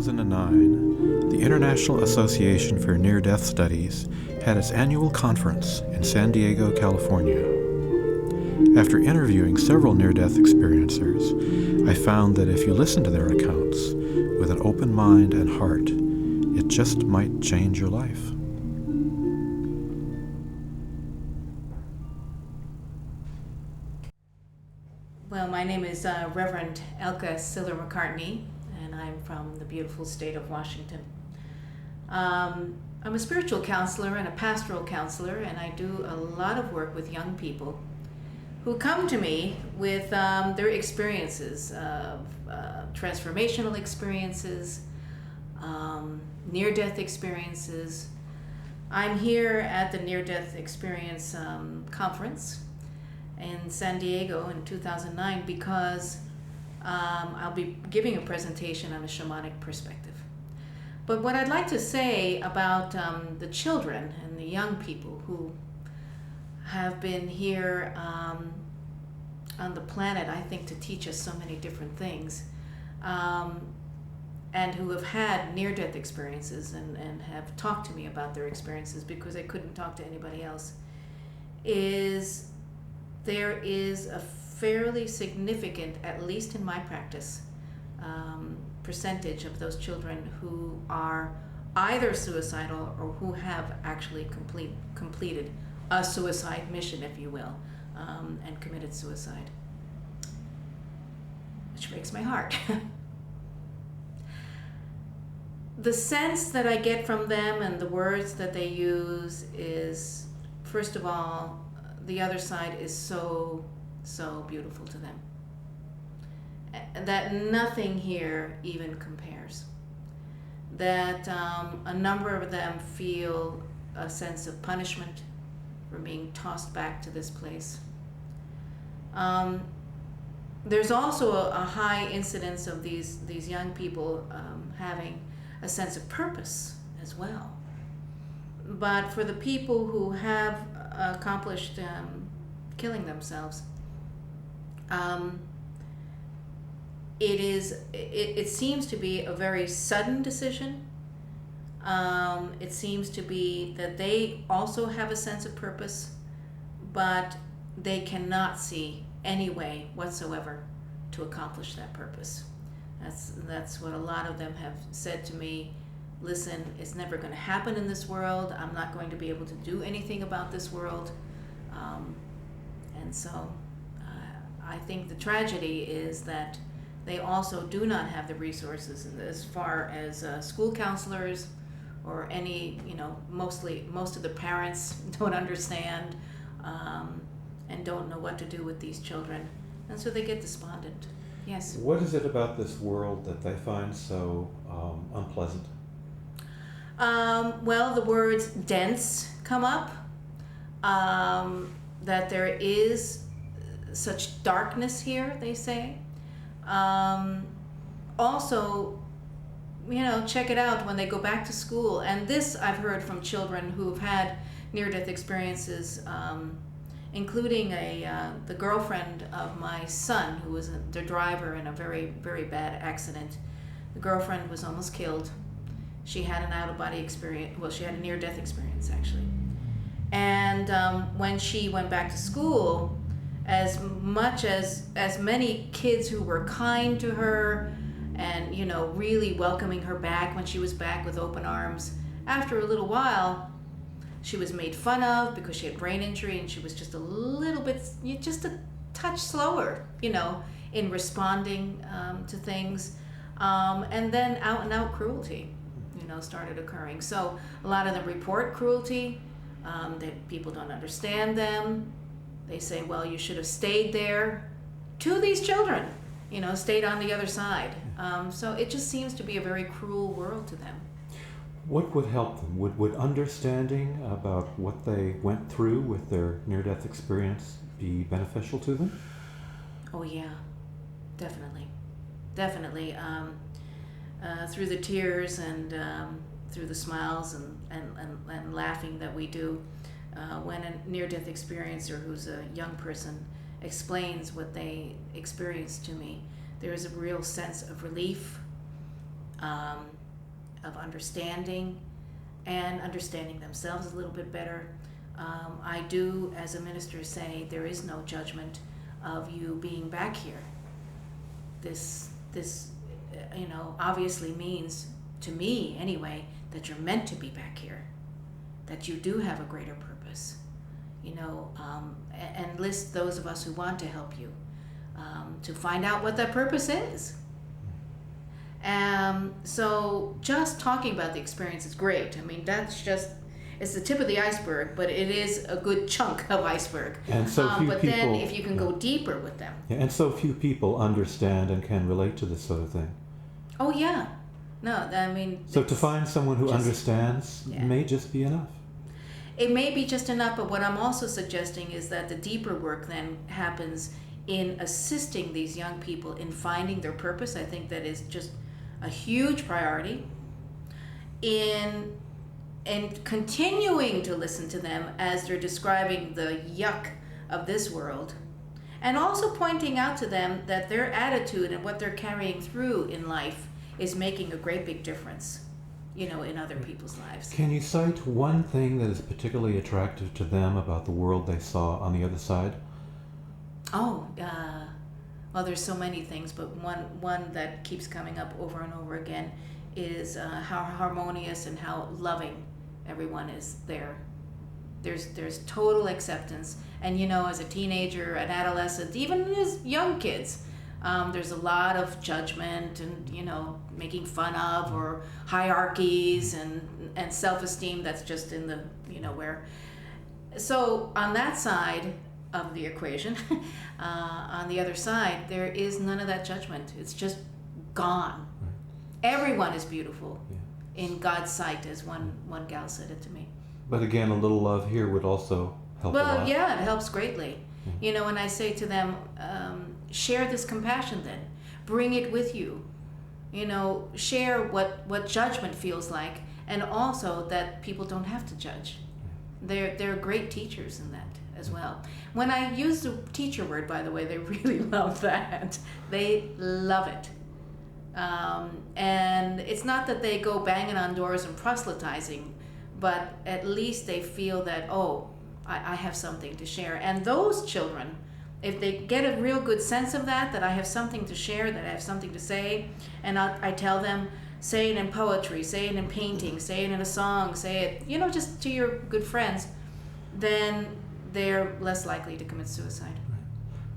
2009, the International Association for Near-Death Studies had its annual conference in San Diego, California. After interviewing several near-death experiencers, I found that if you listen to their accounts with an open mind and heart, it just might change your life. Well, my name is Reverend Elke Macartney, and I'm from the beautiful state of Washington. I'm a spiritual counselor and a pastoral counselor, and I do a lot of work with young people who come to me with their experiences of transformational experiences, near-death experiences. I'm here at the Near-Death Experience Conference in San Diego in 2009 because I'll be giving a presentation on a shamanic perspective. But what I'd like to say about the children and the young people who have been here on the planet, I think, to teach us so many different things, and who have had near-death experiences and have talked to me about their experiences because I couldn't talk to anybody else, is there is a fairly significant, at least in my practice, percentage of those children who are either suicidal or who have actually completed a suicide mission, if you will, and committed suicide, which breaks my heart. The sense that I get from them and the words that they use is, first of all, the other side is so beautiful to them, that nothing here even compares. That a number of them feel a sense of punishment for being tossed back to this place. There's also a high incidence of these young people having a sense of purpose as well. But for the people who have accomplished killing themselves, it seems to be a very sudden decision. It seems to be that they also have a sense of purpose, but they cannot see any way whatsoever to accomplish that purpose. That's what a lot of them have said to me. Listen, it's never going to happen in this world. I'm not going to be able to do anything about this world. And so I think the tragedy is that they also do not have the resources as far as school counselors or any, most of the parents don't understand and don't know what to do with these children. And so they get despondent. Yes? What is it about this world that they find so unpleasant? Well, the words dense come up, that there is such darkness here, they say. Also, check it out when they go back to school. And this I've heard from children who've had near-death experiences, including the girlfriend of my son, who was the driver in a very, very bad accident. The girlfriend was almost killed. She had an out-of-body experience. Well, she had a near-death experience, actually. And when she went back to school, as much as many kids who were kind to her and, really welcoming her back when she was back with open arms, after a little while, she was made fun of because she had brain injury and she was just a little bit, just a touch slower, in responding to things. And then out-and-out cruelty, started occurring. So a lot of them report cruelty, that people don't understand them. They say, well, you should have stayed there. To these children, stayed on the other side. So it just seems to be a very cruel world to them. What would help them? Would understanding about what they went through with their near-death experience be beneficial to them? Oh yeah, definitely. Through the tears and through the smiles and laughing that we do, when a near-death experiencer who's a young person explains what they experienced to me, there is a real sense of relief, of understanding and understanding themselves a little bit better. I do, as a minister, say there is no judgment of you being back here. This obviously means, to me anyway, that you're meant to be back here, that you do have a greater purpose, and list those of us who want to help you to find out what that purpose is. So just talking about the experience is great. I mean, it's the tip of the iceberg, but it is a good chunk of iceberg. And so few but people, then if you can go deeper with them. Yeah, and so few people understand and can relate to this sort of thing. Oh, yeah. No, I mean... So to find someone who understands may just be enough. It may be just enough, but what I'm also suggesting is that the deeper work then happens in assisting these young people in finding their purpose. I think that is just a huge priority. And continuing to listen to them as they're describing the yuck of this world, and also pointing out to them that their attitude and what they're carrying through in life is making a great big difference, in other people's lives. Can you cite one thing that is particularly attractive to them about the world they saw on the other side? Well, there's so many things, but one that keeps coming up over and over again is how harmonious and how loving everyone is there. There's total acceptance, and as a teenager, an adolescent, even as young kids, there's a lot of judgment and making fun of, or hierarchies and self-esteem that's just in the where. So on that side of the equation, on the other side, there is none of that judgment. It's just gone. Everyone is beautiful in God's sight, as one gal said it to me. But again, a little love here would also help a lot. Well, yeah, it helps greatly. And I say to them, share this compassion then. Bring it with you. Share what judgment feels like, and also that people don't have to judge. They're great teachers in that as well. When I use the teacher word, by the way, they really love that. They love it. And it's not that they go banging on doors and proselytizing, but at least they feel that, I have something to share. And those children, if they get a real good sense of that I have something to share, that I have something to say, and I tell them, say it in poetry, say it in painting, say it in a song, say it, just to your good friends, then they're less likely to commit suicide.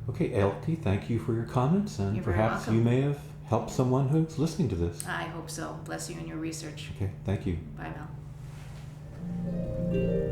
Okay, Elke, thank you for your comments, and You're very perhaps welcome. you may have helped someone who's listening to this. I hope so. Bless you in your research. Okay, thank you. Bye, Mel.